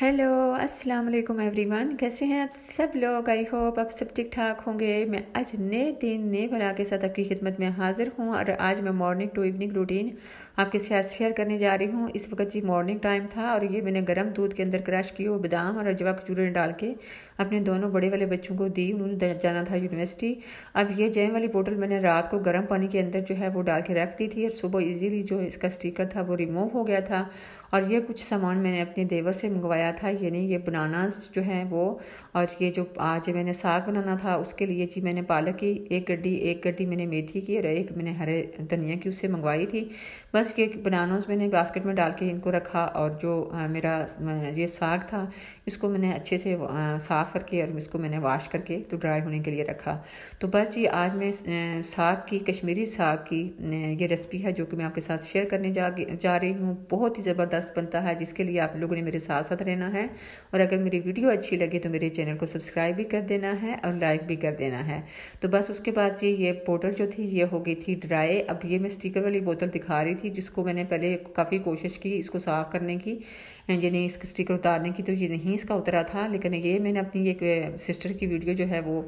Hello अस्सलाम वालेकुम everyone. कैसे हैं आप सब लोग? आई होप आप सब ठीक ठाक होंगे। मैं आज नए दिन नए बना के साथ आपकी खिदमत में हाजिर हूँ और आज मैं मॉर्निंग टू इवनिंग रूटीन आपके साथ शेयर करने जा रही हूँ। इस वक्त जी मॉर्निंग टाइम था और ये मैंने गर्म दूध के अंदर क्रश की हुई बादाम और अजवा खजूरें डाल के अपने दोनों बड़े वाले बच्चों को दी। उन्होंने जाना था यूनिवर्सिटी। अब ये जैम वाली बोतल मैंने रात को गर्म पानी के अंदर जो है वो डाल के रख दी थी और सुबह इजीली जो इसका स्टिकर था वो रिमूव हो गया था। और ये कुछ सामान मैंने अपने देवर से मंगवाया था, यानी ये बनानास जो हैं वो, और ये जो आज मैंने साग बनाना था उसके लिए जी मैंने पालक की एक गड्डी मैंने मेथी की और एक मैंने हरे धनिया की उससे मंगवाई थी। बस ये बनानास मैंने बास्केट में डाल के इनको रखा और जो मेरा ये साग था इसको मैंने अच्छे से साफ़ करके और इसको मैंने वॉश करके तो ड्राई होने के लिए रखा। तो बस ये आज मैं साग की, कश्मीरी साग की ये रेसिपी है जो कि मैं आपके साथ शेयर करने जा रही हूँ। बहुत ही ज़बरदस्त बनता है, जिसके लिए आप लोगों ने मेरे साथ साथ रहना है। और अगर मेरी वीडियो अच्छी लगे तो मेरे चैनल को सब्सक्राइब भी कर देना है और लाइक भी कर देना है। तो बस उसके बाद ये बोतल जो थी ये हो गई थी ड्राई। अब ये मैं स्टिकर वाली बोतल दिखा रही थी जिसको मैंने पहले काफ़ी कोशिश की इसको साफ़ करने की, यानी इसका स्टिकर उतारने की, तो ये नहीं इसका उतरा था। लेकिन ये मैंने अपनी एक सिस्टर की वीडियो जो है वो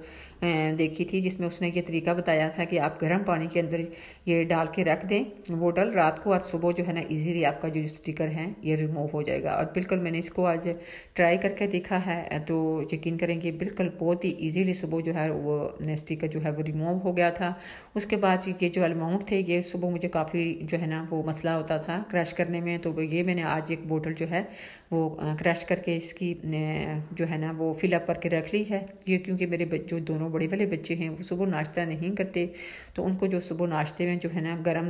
देखी थी जिसमें उसने ये तरीका बताया था कि आप गर्म पानी के अंदर ये डाल के रख दें बोतल रात को और सुबह जो है ना इजीली आपका जो स्टिकर है ये रिमूव हो जाएगा। और बिल्कुल मैंने इसको आज ट्राई करके देखा है तो यकीन करेंगे बिल्कुल बहुत ही इजीली सुबह जो है वो स्टिकर जो है वो रिमूव हो गया था। उसके बाद ये जो अमाउंट थे ये सुबह मुझे काफ़ी जो है ना वो मसला होता था क्रश करने में, तो ये मैंने आज एक बोतल जो है वो क्रश करके इसकी जो है ना वो फिलअप करके रख ली है। ये क्योंकि मेरे जो दोनों बड़े वाले बच्चे हैं वो सुबह नाश्ता नहीं करते, तो उनको जो सुबह नाश्ते में जो है ना गर्म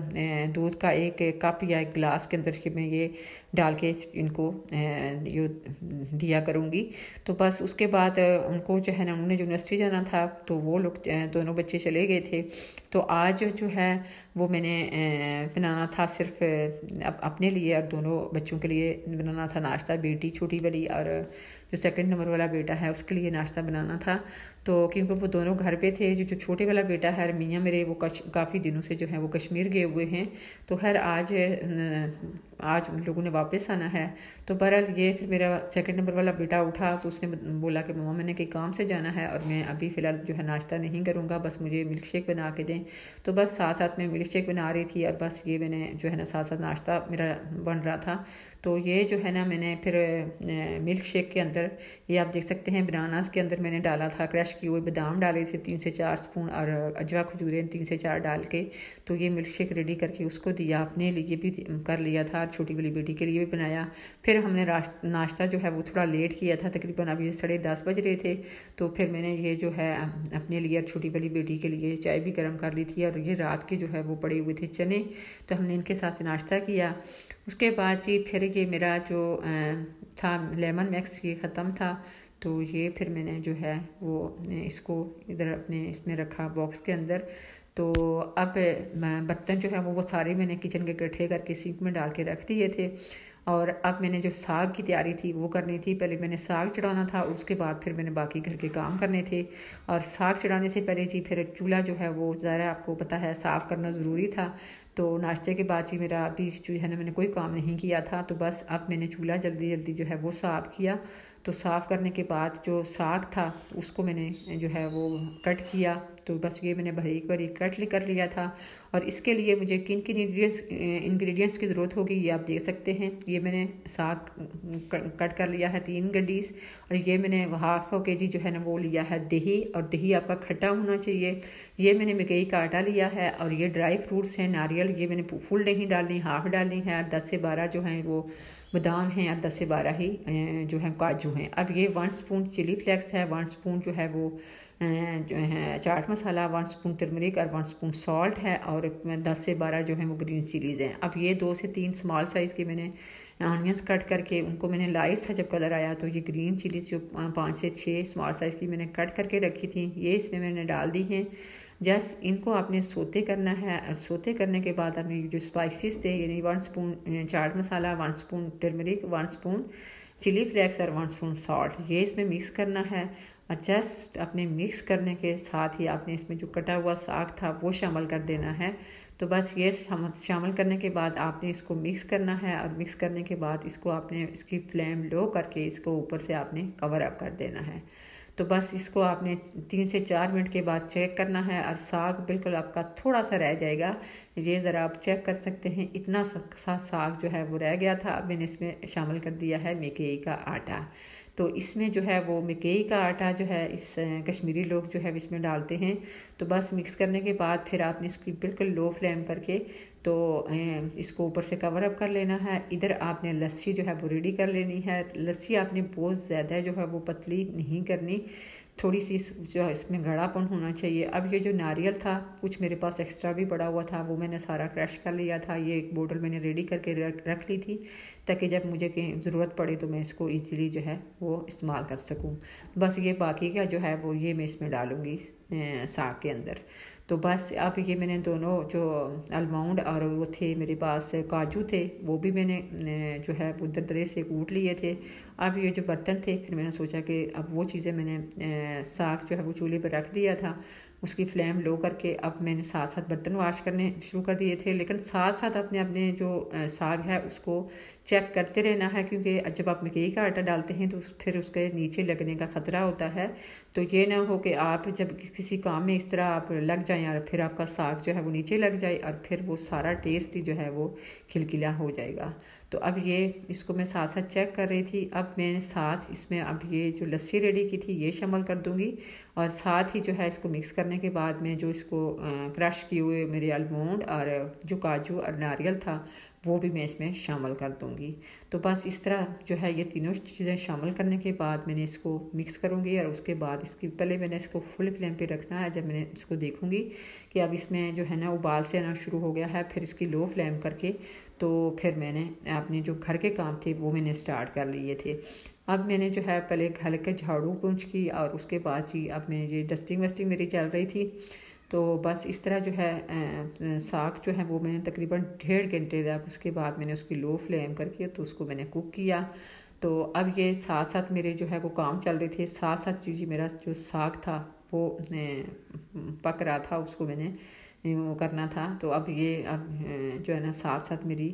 दूध का एक कप या एक गिलास के अंदर के मैं ये डाल के इनको ये दिया करूँगी। तो बस उसके बाद उनको जो है ना उन्होंने यूनिवर्सिटी जाना था तो वो लोग दोनों बच्चे चले गए थे। तो आज जो है वो मैंने बनाना था सिर्फ अपने लिए और दोनों बच्चों के लिए बनाना था नाश्ता। बेटी छोटी वाली और जो सेकंड नंबर वाला बेटा है उसके लिए नाश्ता बनाना था। तो क्योंकि वो दोनों घर पे थे, जो छोटे वाला बेटा है मियाँ मेरे वो काफ़ी दिनों से जो है वो कश्मीर गए हुए हैं, तो खैर आज उन लोगों ने वापस आना है। तो बहरहाल ये फिर मेरा सेकंड नंबर वाला बेटा उठा तो उसने बोला कि मम्मा मैंने कहीं काम से जाना है और मैं अभी फ़िलहाल जो है नाश्ता नहीं करूँगा, बस मुझे मिल्क शेक बना के दें। तो बस साथ साथ में मिल्क शेक बना रही थी और बस ये मैंने जो है ना साथ साथ नाश्ता मेरा बन रहा था। तो ये जो है ना मैंने फिर मिल्क शेक के अंदर ये आप देख सकते हैं बनानास के अंदर मैंने डाला था क्रश किए हुए बादाम डाले थे 3 से 4 स्पून और अजवा खजूरें 3 से 4 डाल के तो ये मिल्क शेक रेडी करके उसको दिया। अपने लिए भी कर लिया था, छोटी वाली बेटी के लिए भी बनाया। फिर हमने नाश्ता जो है वो थोड़ा लेट किया था, तकरीबन अभी 10:30 बज रहे थे। तो फिर मैंने ये जो है अपने लिए छोटी वाली बेटी के लिए चाय भी गर्म कर ली थी और ये रात के जो है वो पड़े हुए थे चने, तो हमने इनके साथ नाश्ता किया। उसके बाद जी फिर ये मेरा जो था लेमन मैक्स ये ख़त्म था, तो ये फिर मैंने जो है वो इसको इधर अपने इसमें रखा बॉक्स के अंदर। तो अब बर्तन जो है वो सारे मैंने किचन के इकट्ठे करके सिंक में डाल के रख दिए थे। और अब मैंने जो साग की तैयारी थी वो करनी थी। पहले मैंने साग चढ़ाना था, उसके बाद फिर मैंने बाकी घर के काम करने थे। और साग चढ़ाने से पहले जी फिर चूल्हा जो है वो ज़रा आपको पता है साफ़ करना ज़रूरी था। तो नाश्ते के बाद जी मेरा अभी जो है ना मैंने कोई काम नहीं किया था, तो बस अब मैंने चूल्हा जल्दी जल्दी जो है वो साफ़ किया। तो साफ़ करने के बाद जो साग था उसको मैंने जो है वो कट किया। तो बस ये मैंने बारीक बारीक कट कर लिया था। और इसके लिए मुझे किन किन इंग्रेडिएंट्स की ज़रूरत होगी ये आप देख सकते हैं। ये मैंने साग कट कर लिया है 3 गड्डीज़, और ये मैंने हाफ केजी जो है ना वो लिया है दही, और दही आपका खट्टा होना चाहिए। ये मैंने मकई का आटा लिया है और ये ड्राई फ्रूट्स हैं नारियल, ये मैंने फुल नहीं डालनी हाफ डालनी है। और 10 से 12 जो हैं वो बादाम हैं और 10 से 12 ही जो हैं काजू हैं। अब ये 1 स्पून चिली फ्लेक्स है, 1 स्पून जो है वो जो है चाट मसाला, 1 स्पून टर्मरिक और 1 स्पून सॉल्ट है, और 10 से 12 जो हैं वो ग्रीन चिलीज़ हैं। अब ये 2 से 3 स्मॉल साइज़ के मैंने ऑनियंस कट करके उनको मैंने लाइट सा जब कलर आया तो ये ग्रीन चिलीज़ जो 5 से 6 स्मॉल साइज़ की मैंने कट करके रखी थी ये इसमें मैंने डाल दी हैं। जस्ट इनको आपने सोते करना है, और सोते करने के बाद आपने जो स्पाइसेस थे यानी 1 spoon chaat masala, 1 spoon turmeric, 1 spoon chili flakes और 1 स्पून सॉल्ट ये इसमें मिक्स करना है। और जस्ट अपने मिक्स करने के साथ ही आपने इसमें जो कटा हुआ साग था वो शामिल कर देना है। तो बस ये शामिल करने के बाद आपने इसको मिक्स करना है, और मिक्स करने के बाद इसको आपने इसकी फ्लेम लो करके इसको ऊपर से आपने कवर अप कर देना है। तो बस इसको आपने 3 से 4 मिनट के बाद चेक करना है, और साग बिल्कुल आपका थोड़ा सा रह जाएगा, ये ज़रा आप चेक कर सकते हैं। इतना सा साग जो है वो रह गया था। अब मैंने इसमें शामिल कर दिया है मकई का आटा। तो इसमें जो है वो मकई का आटा जो है इस कश्मीरी लोग जो है इसमें डालते हैं। तो बस मिक्स करने के बाद फिर आपने इसकी बिल्कुल लो फ्लेम करके तो इसको ऊपर से कवर अप कर लेना है। इधर आपने लस्सी जो है वो रेडी कर लेनी है। लस्सी आपने बहुत ज़्यादा जो है वो पतली नहीं करनी, थोड़ी सी जो है इसमें गाढ़ापन होना चाहिए। अब ये जो नारियल था कुछ मेरे पास एक्स्ट्रा भी पड़ा हुआ था, वो मैंने सारा क्रश कर लिया था। ये एक बोतल मैंने रेडी करके रख ली थी, ताकि जब मुझे कहीं ज़रूरत पड़े तो मैं इसको ईज़िली जो है वो इस्तेमाल कर सकूं। बस ये बाकी का जो है वो ये मैं इसमें डालूँगी साग के अंदर। तो बस अब ये मैंने दोनों जो आलमंड और वो थे मेरे पास काजू थे, वो भी मैंने जो है वो दरदरे से कूट लिए थे। अब ये जो बर्तन थे, फिर मैंने सोचा कि अब वो चीज़ें मैंने साग जो है वो चूल्हे पर रख दिया था, उसकी फ्लेम लो करके अब मैंने साथ साथ बर्तन वॉश करने शुरू कर दिए थे। लेकिन साथ साथ अपने अपने जो साग है उसको चेक करते रहना है, क्योंकि जब आप मकई का आटा डालते हैं तो फिर उसके नीचे लगने का ख़तरा होता है। तो ये ना हो कि आप जब किसी काम में इस तरह आप लग जाएं और फिर आपका साग जो है वो नीचे लग जाए, और फिर वो सारा टेस्ट ही जो है वो खिलखिला हो जाएगा। तो अब ये इसको मैं साथ साथ चेक कर रही थी। अब मैंने साथ इसमें अब ये जो लस्सी रेडी की थी ये शामिल कर दूँगी, और साथ ही जो है इसको मिक्स करने के बाद में जो इसको क्रश किए हुए मेरे आलमंड और जो काजू और नारियल था वो भी मैं इसमें शामिल कर दूँगी। तो बस इस तरह जो है ये तीनों चीज़ें शामिल करने के बाद मैंने इसको मिक्स करूँगी, और उसके बाद इसकी पहले मैंने इसको फुल फ्लेम पे रखना है। जब मैंने इसको देखूँगी कि अब इसमें जो है ना उबाल से आना शुरू हो गया है, फिर इसकी लो फ्लेम करके तो फिर मैंने अपने जो घर के काम थे वो मैंने स्टार्ट कर लिए थे। अब मैंने जो है पहले घर के झाड़ू पोंछ की, और उसके बाद जी अब मैं ये डस्टिंग वस्टिंग मेरी चल रही थी। तो बस इस तरह जो है साग जो है वो मैंने तकरीबन 1.5 घंटे तक, उसके बाद मैंने उसकी लो फ्लेम करके तो उसको मैंने कुक किया। तो अब ये साथ साथ मेरे जो है वो काम चल रहे थे, साथ साथ जी मेरा जो साग था वो पक रहा था, उसको मैंने वो करना था। तो अब ये अब जो है ना साथ साथ मेरी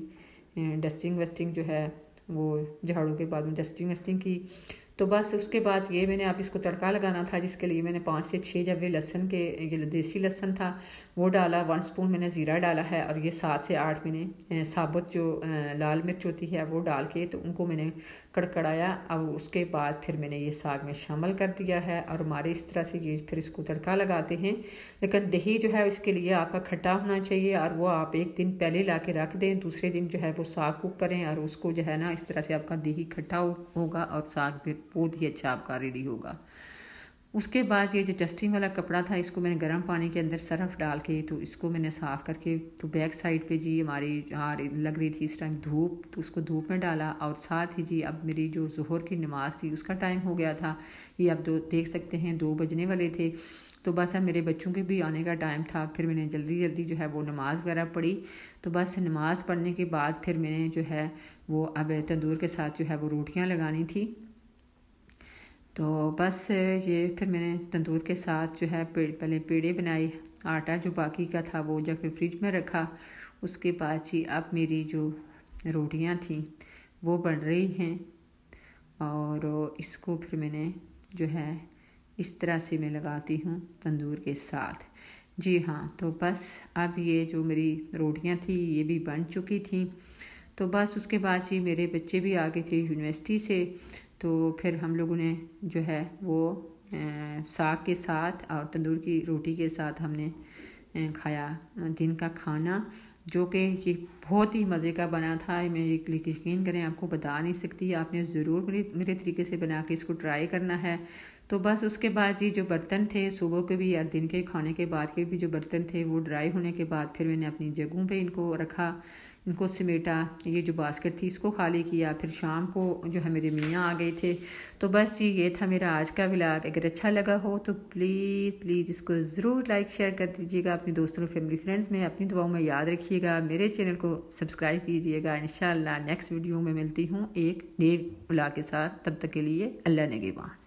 डस्टिंग वस्टिंग जो है वो झाड़ू के बाद में डस्टिंग वस्टिंग की। तो बस उसके बाद ये मैंने अब इसको तड़का लगाना था, जिसके लिए मैंने 5 से 6 जब लहसन के ये देसी लहसन था वो डाला, 1 स्पून मैंने ज़ीरा डाला है, और ये 7 से 8 मैंने साबुत जो लाल मिर्च होती है वो डाल के तो उनको मैंने कड़कड़ाया। अब उसके बाद फिर मैंने ये साग में शामिल कर दिया है, और हमारे इस तरह से ये फिर इसको तड़का लगाते हैं। लेकिन दही जो है इसके लिए आपका खट्टा होना चाहिए, और वो आप एक दिन पहले ला के रख दें, दूसरे दिन जो है वो साग कुक करें, और उसको जो है ना इस तरह से आपका दही खट्टा होगा और साग फिर बहुत ही अच्छा आपका रेडी होगा। उसके बाद ये जो डस्टिंग वाला कपड़ा था इसको मैंने गर्म पानी के अंदर सरफ डाल के तो इसको मैंने साफ़ करके तो बैक साइड पे जी हमारी जहाँ लग रही थी इस टाइम धूप, तो उसको धूप में डाला। और साथ ही जी अब मेरी जो ज़ोहर की नमाज़ थी उसका टाइम हो गया था, ये अब देख सकते हैं 2 बजने वाले थे। तो बस अब मेरे बच्चों के भी आने का टाइम था, फिर मैंने जल्दी जल्दी जो है वो नमाज़ वगैरह पढ़ी। तो बस नमाज़ पढ़ने के बाद फिर मैंने जो है वो अब तंदूर के साथ जो है वो रोटियाँ लगानी थी। तो बस ये फिर मैंने तंदूर के साथ जो है पहले पेड़े बनाए, आटा जो बाकी का था वो जाके फ्रिज में रखा। उसके बाद जी अब मेरी जो रोटियां थी वो बन रही हैं, और इसको फिर मैंने जो है इस तरह से मैं लगाती हूँ तंदूर के साथ। जी हाँ, तो बस अब ये जो मेरी रोटियां थी ये भी बन चुकी थी। तो बस उसके बाद जी मेरे बच्चे भी आ गए थे यूनिवर्सिटी से, तो फिर हम लोगों ने जो है वो साग के साथ और तंदूर की रोटी के साथ हमने खाया दिन का खाना, जो कि ये बहुत ही मज़े का बना था। मैं यकीन करें आपको बता नहीं सकती, आपने ज़रूर मेरे तरीके से बना के इसको ट्राई करना है। तो बस उसके बाद जी जो बर्तन थे सुबह के भी और दिन के खाने के बाद के भी जो बर्तन थे वो ड्राई होने के बाद फिर मैंने अपनी जगहों पे इनको रखा, इनको समेटा। ये जो बास्केट थी इसको खाली किया। फिर शाम को जो है मेरे मियाँ आ गए थे। तो बस जी ये था मेरा आज का व्लॉग। अगर अच्छा लगा हो तो प्लीज़ इसको ज़रूर लाइक शेयर कर दीजिएगा अपने दोस्तों फैमिली फ्रेंड्स में। अपनी दुआओं में याद रखिएगा, मेरे चैनल को सब्सक्राइब कीजिएगा। इंशाअल्लाह नेक्स्ट वीडियो में मिलती हूँ एक नए व्लॉग के साथ। तब तक के लिए अल्लाह निगहबान।